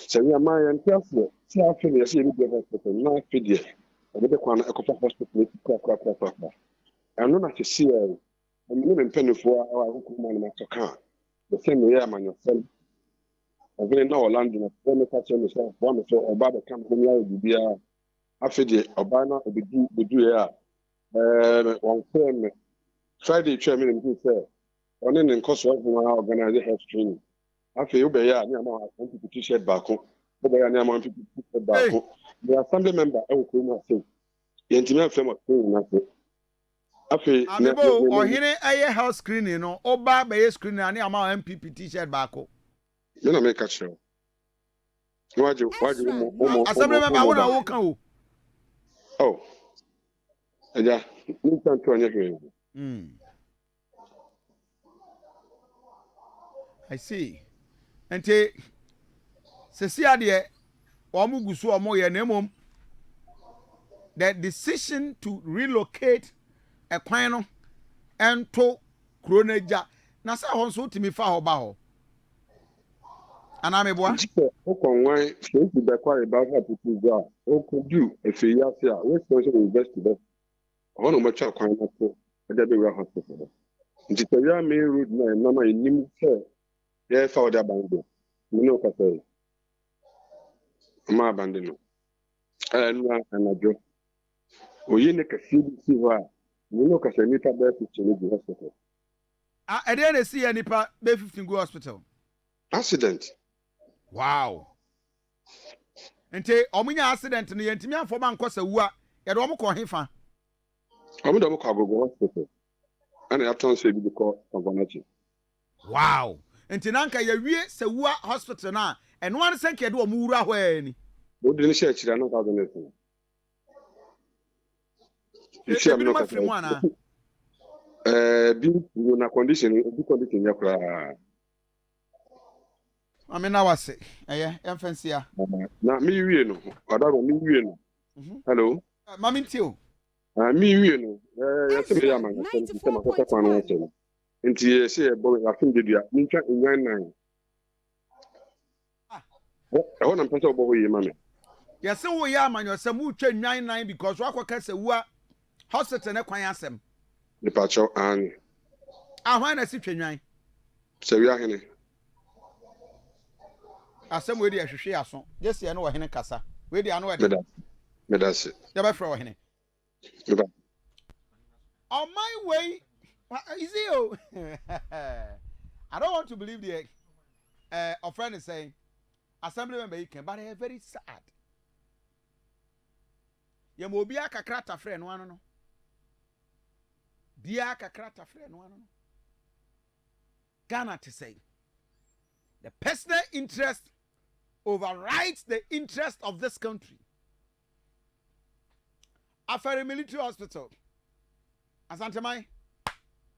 say we am and careful see how feel say we go hospital na fidie e be kwa na ekofa hospital kwa and no na to see and me penifo our akuru man na toka the same way am yourself I've no Orlando na me catch me say one so oba be come home ya bibia afede oba na obedu ya one firm Friday chairman me say on in course of organize health training afi ube ya ni ama 20 t-shirt baako ube ya ni ama 50 t-shirt baako the assembly member e ko ma say yentimi afem o na say afi Amibo ohine aye health screening no oba be screening ani ama MPP t-shirt baako me na me catch you waje assembly member wona wo kan o oh eja ni tan to anya he I see ente sesi ade omo gusu omo ye na mom the decision to relocate a kwan no ɛnto kuro no agya na sɛ hɔ nso wotumi fa hɔ ba hɔ anaa meboa wokɔnwan fɛnti bɛkɔ ayɛba pupu go a wokɔdu afei ase a western university bɛ ɔhɔ na wobɛtwa kwan no so ɛde bɛwura hospital hɔ nti sɛ main road na ɛnam a ɛnim sɛ yɛfa wode abande me ne wokasa yi ɔma abande no ɛno anadwo oyi ne kɛseɛ bi si hɔ a me ne wokasa nnipa bɛɛ 15 no gu hospital ɛdeɛ na ɛsi yɛ nnipa bɛɛ 15 gu hospital accident. Wow. Nti omunya accident no yentimi afoma nkosa wu a ye de omko hefa. Omuda omko agogo hospital. Ana ya ton se bi ko Ogonachi. Wow. Nti nanka ye wie se wu hospital na eno an senke de omwura ho ani. Wo de ni she akira na ka ne so. Isi am no ka. Bi na condition yakura. Amena wase emfansia na mi wie no odaro mi wie no hello mami ntio mi wie no ya se ya man se ma ko kwa no wase nti se e bo ya fin dedua mi twa enwan nan ho na mpese obo ho yi mame ya se wo ya amanyo se mu twa enwan nan because wakoka se wu hospital ne kwan asem ni pacho an ahwan na si twa enwan se wi ahene asem we dey ahwehwe aso yes ye no wo hene kasa we dey anu we dey medase ya ba fra wo hene on my way is it I don't want to believe the a friend is saying assembly member you can but they are very sad ye mo bia kakrata friend no anu no bia kakrata friend no anu no Ghana to say the personal interest overrides the interest of this country. After a military hospital, Asante mai,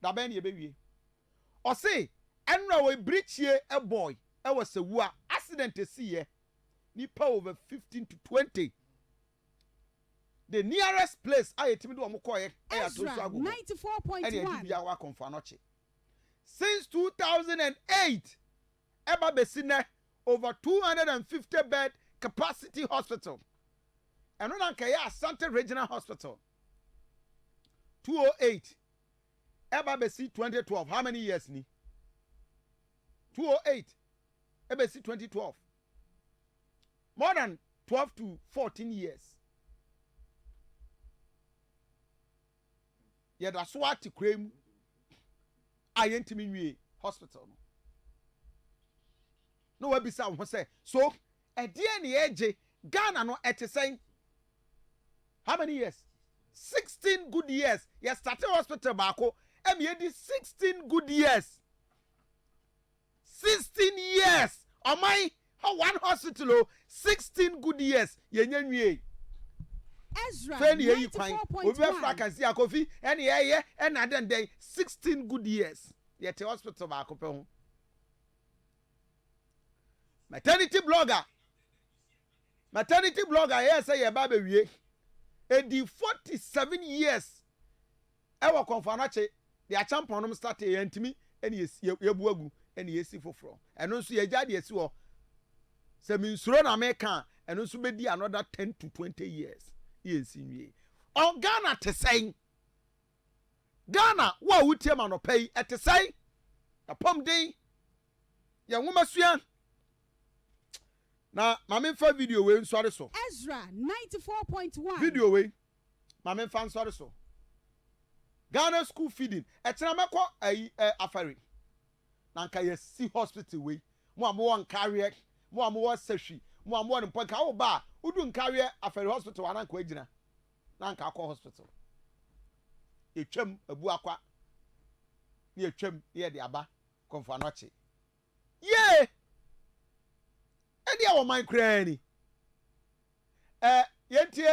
da ben ye baby. Or say, enra we breach ye a boy, I was a war accident to see ye, nipa over 15 to 20. The nearest place I timi do amukoye, Ezra 94.1. Since 2008, Eba Besine over 250 bed capacity hospital. And on Kofi Asante Regional Hospital. 208. Eba Besi 2012. How many years ni? 208. Eba Besi 2012. More than 12 to 14 years. Yeah, that's what to claim. I enter hospital. No we bisa wo say so e de na eje Ghana no ete say how many years 16 good years you started hospital baako e me di 16 good years 16 years o my how one hospital 16 good years ye nya nwie Ezra 94.1 obi afra kan si Kofi ene ye na den 16 good years ye te hospital baako pe ho maternity blogger yes say ba be wie edi 47 years e wo konfanache the champion no start e ntimi ene yebu agu ene yesi foforo eno nso ye gya de esi ho se mi nsuro na me kan eno nso be di another 10 to 20 years yesi nwie on Ghana te say Ghana wo wutie ma no pay ete say apom den ye nwoma sua na mama fa video we nsore so Ezra 94.1 video we mama fa nsore so Ghana school feeding etena meko afari na nka ye si hospital we mo amwo nkawe mo amwo sahwi mo amwo npo ka wo ba udu nkawe afari hospital ana nka agina na nka akọ hospital etwam abu akwa ni etwam ye de aba konfa noche yeah Edia wo man krani yentie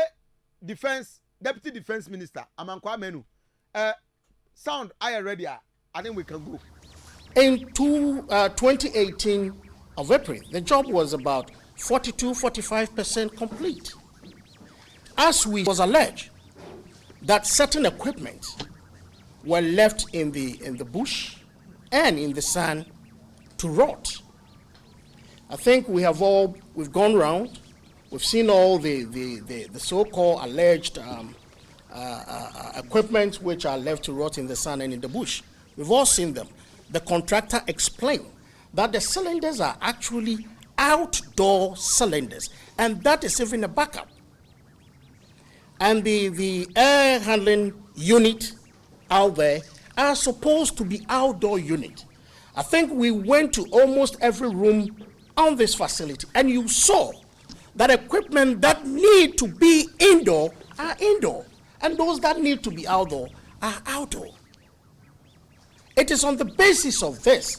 deputy defense minister Amankwa Menu sound I ready I think we can go. In 2018 of April, the job was about 42-45% complete. As we was alleged that certain equipment were left in the bush and in the sun to rot. I think we've gone round, we've seen all the so-called alleged equipment which are left to rot in the sun and in the bush. We've all seen them. The contractor explained that the cylinders are actually outdoor cylinders, and that is even a backup. And the air handling unit out there are supposed to be outdoor unit. I think we went to almost every room on this facility, and you saw that equipment that need to be indoor are indoor, and those that need to be outdoor are outdoor. It is on the basis of this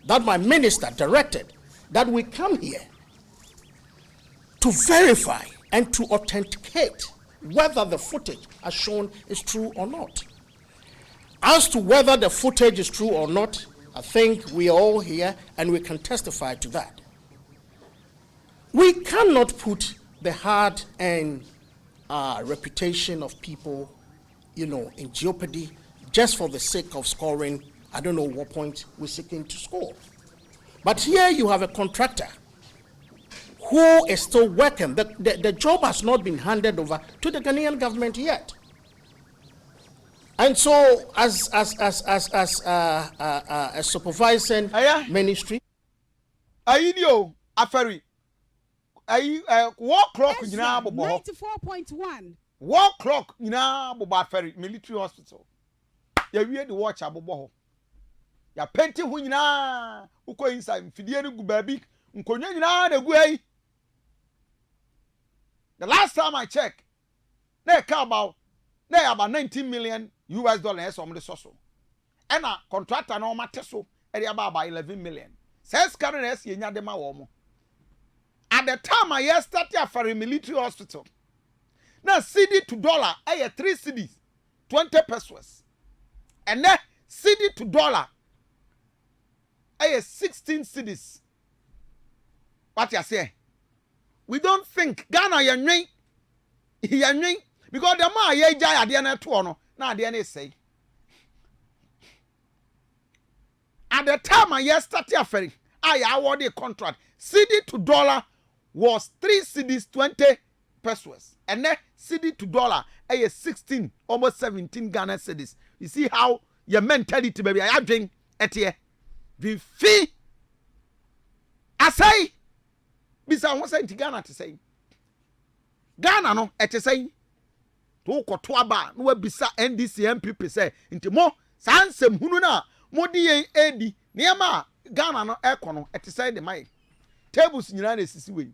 that my minister directed that we come here to verify and to authenticate whether the footage as shown is true or not. As to whether the footage is true or not, I think we are all here and we can testify to that. We cannot put the hard-earned reputation of people, in jeopardy just for the sake of scoring, I don't know what point we're seeking to score. But here you have a contractor who is still working. The job has not been handed over to the Ghanaian government yet. And so, as a supervising ministry, Afari, war clock, 94.1. War clock, Afari, military hospital. You hear the watch abobo. Ya penti hu nyina uko inside fidie ne gu baby nkonwa nyina na gu ai. The last time I checked, na about 19 million US dollars from the soso. And a contractor no mate so e dey about 11 million. Says carry na ese nya de ma wo mo. At the time I started for a military hospital. Now CD to dollar, 3 CDs, 20 pesos. And then CD to dollar, 16 CDs. What you say? We don't think Ghana yanyi, because the man ye jaya de na to no, na de na say. At the time I started offering, I awarded a contract. CD to dollar was 3 CDs, 20 pesos. And then CD to dollar, 16, almost 17 Ghana cedis. You see how your mentality, baby, I drink at here. The fee. I say, bisa what's saying to Ghana to say. Ghana no, at say. To Kotwaba, no bisa NDC MPP say, into more, Sansem Hununa, Modi Edi, Niama, Ghana no econo, at say the mind. Tables in United States way.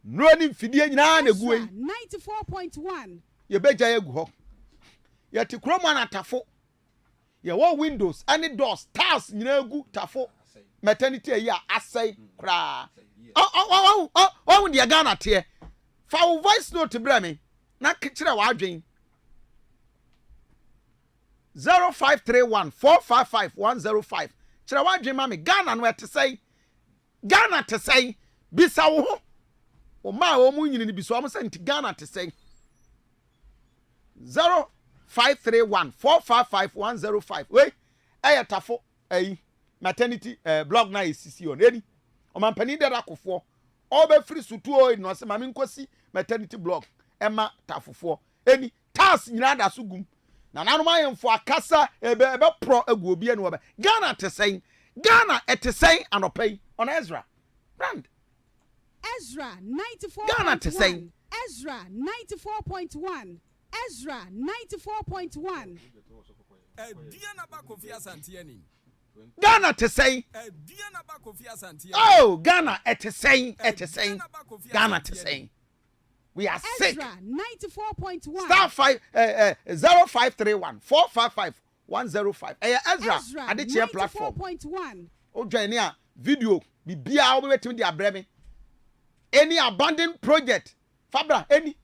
Running Fidia na gu 94.1. Ye beja ye gu ho. Ye ti kroma na tafo. Ye wo windows any doors tiles nyina gu tafo. Maternity ya asai kra. Oh the Ghana tie. Fa voice note bra me. Na kire wa adwen. 0531 455 105. Kire wa adwen ma me Ghana no ete say. Ghana te say bisa wo ho. O ma o mu nyini bi so am say Ghana te say 0531 455 105. Wait, tafo maternity blog na isisi on eni o man pani dada kofo o be free sutuo no se mame nkosi maternity blog ema tafofo eni tas nyina da so gum na nanu mayemfo akasa ebe pro agu obi ene oba Ghana te say Ghana etesay anopai on Ezra brand Ezra 94.1. Ghana to say. Ezra 94.1. Ezra 94.1. Kofi Asante Ghana to say. Kofi Asante. Oh, Ghana etesay. Ghana to say. We are sick. Ezra 94.1. Star 0531 455 105. Ezra Adichie platform. 94.1. O join here video bibia we wetimi dia breme. Any abandoned project Fabra any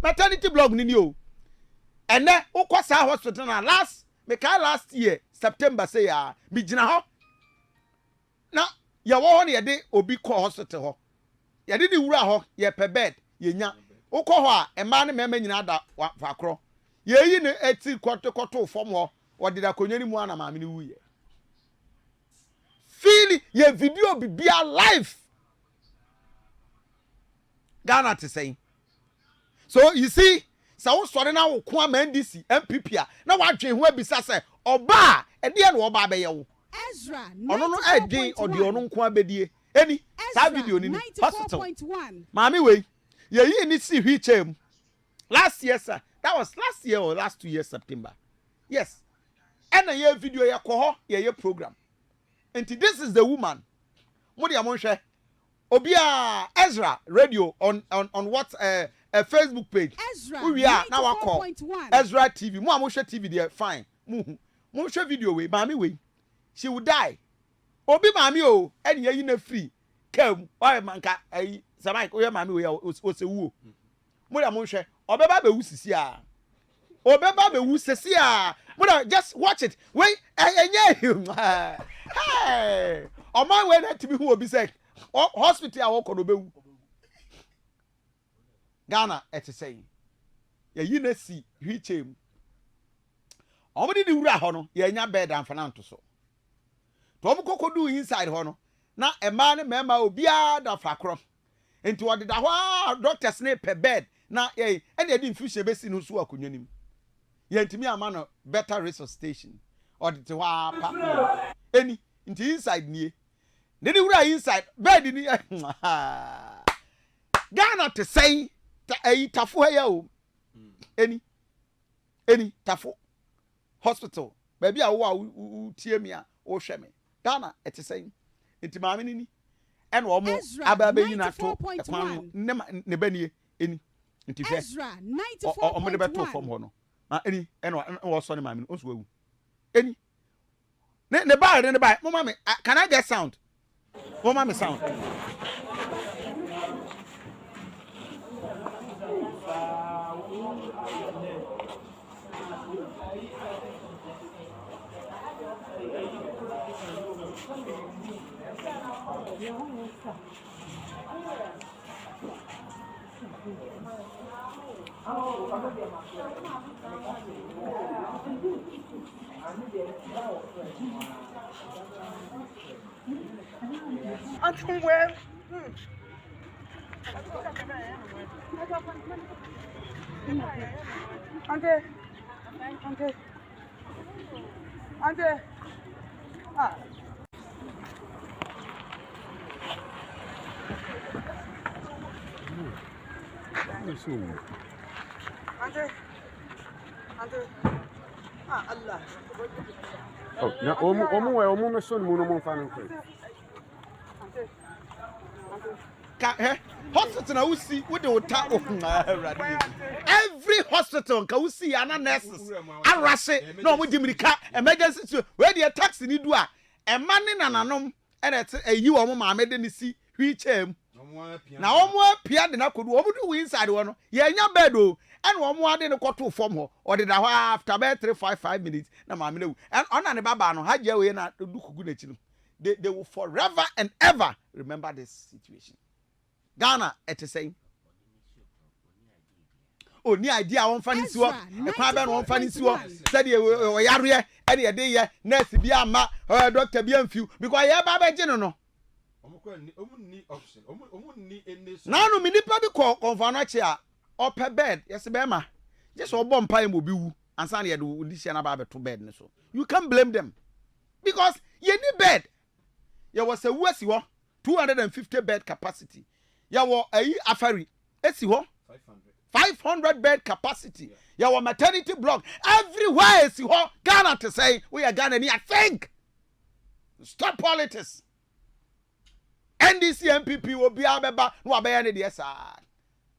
maternity blog ni o. And then ukwasa hospital na last year September say ya bi gina ho. Na ya wo ho na ye de obi call hospital ho. Ye de wura ho ye per bed ye nya. Ukọ ho a ema ne mema nyina da fa kro. Ye ne eti koto form ho odi da konye ni mu ana maame ni wuye. Feel ye video bibia live. Ghana to say. So you see, so sorry now wo kwa NDC MPP na wadwen ho abisa say oba e de na oba be ye wo. Ezra. Ono no edwen odi ono nko abedie. Eni sa video ni hospital. 94.1. Mami we ye ni si hwichem. Last year sir, that was last year or last 2 years September. Yes. And a year video ye ko ye program. And this is the woman. Mo dia mo hwe. Obia Ezra radio on what a Facebook page. Ezra. We are now call 94.1. Ezra TV. Mo hwe TV there fine. Mo hwe video we mami we. She will die. Obi mami o and ye na free. Come why manka ai samai ko ye mami we o se wu. Mo dia mo hwe. Obeba be wu sisi a. Obeba be wu sisi a. Mo just watch it. Wait enye. Hey. O man we na tibi hu obi say hospital a woko no bewu. Ghana et say. Ye yi na si hwichem. Omodi di wura ho no ye nya bed and fananto so. To omukokodu inside ho no na e man mema obia da fakro. Enti wode da ho doctors ne per bed na ye ene edi infusion be si no so akonwa nim. Ye ntimi ama no better resuscitation. Ode te ho apa. Eni nti inside nie. Nedi wura inside bed ni Ghana to say tafo ha ya o. Eni tafo hospital baby a wo tie me a wo hwe me Ghana et say enti maame ni ene wo mo ababe yi na to ekwan ne banie eni enti hwe Ezra 94.1 o mo de beto form ho no na eni wo so ne maame no so wu eni ne ba ne ba mo maame can I get sound mo maame sound Ante. Ah. Ante. Ah, Allah. Oh, na omu me son mu no mo fa no kwe. Hospital na usi with the water every hospital ka usi ana nurses arase no mo dimirika emergency to where the taxi ni do a e mane nananom e na eyi wo mo maame de ni si hwichem na wo mo apia de na kodu wo do inside wo no ye nya bed o and wo mo ade ne kwoto form ho o de da ho after about 3-5 minutes na maame na wu and ona ne baba no haje we na du kugu na chi no they will forever and ever remember this situation. Ghana et saying oh ni idea won fani si wo e kwa be no won fani si wo said ye o yare e de dey ye nurse bi ama doctor bi amfiu because ye ba be je no omu ni option omu ni any na no mi nipa bi confirm na che a ope bed yes be ma just obo mpa mo bi wu ansa na ye do odi na ba be to bed ne so you can't blame them because ye ni bed ye was a wuasi wo 250 bed capacity. Yawo afari esi ho 500 bed capacity. Yawo maternity block everywhere esi ho Ghana to say we are Ghana I think stop politics. NDC MPP will be abeba no abaya ne de sa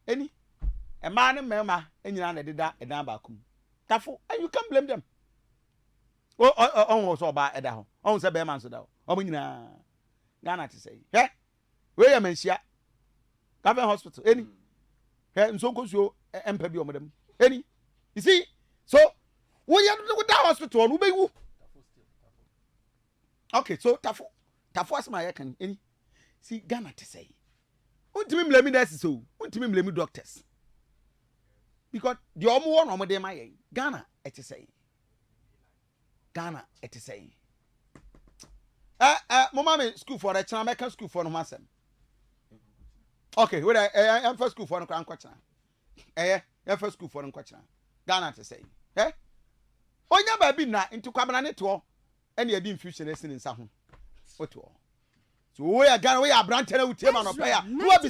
eni e man ne mema enyina na deda edan ba kum tafo and you can't blame them. On so ba eda ho on se be man so da ho o nyina Ghana to say he we ya mensia Government hospital any nso kosuo empa bi omodem any you see so we ya do that hospital no be wu okay so tafo asma ya kan any see Ghana to say untimi mlemi nurses so untimi mlemi doctors because the omo one omo de my Ghana it is saying. Ghana it is saying. Mama school for the American school for no masem. Okay, wait, I'm first school for no question. First school for no question. Ghana to say. Onya baby na into kwabana ne to and you didn't future in sa ho. What to? So we are Ghana we are branch na utie ma no pa ya.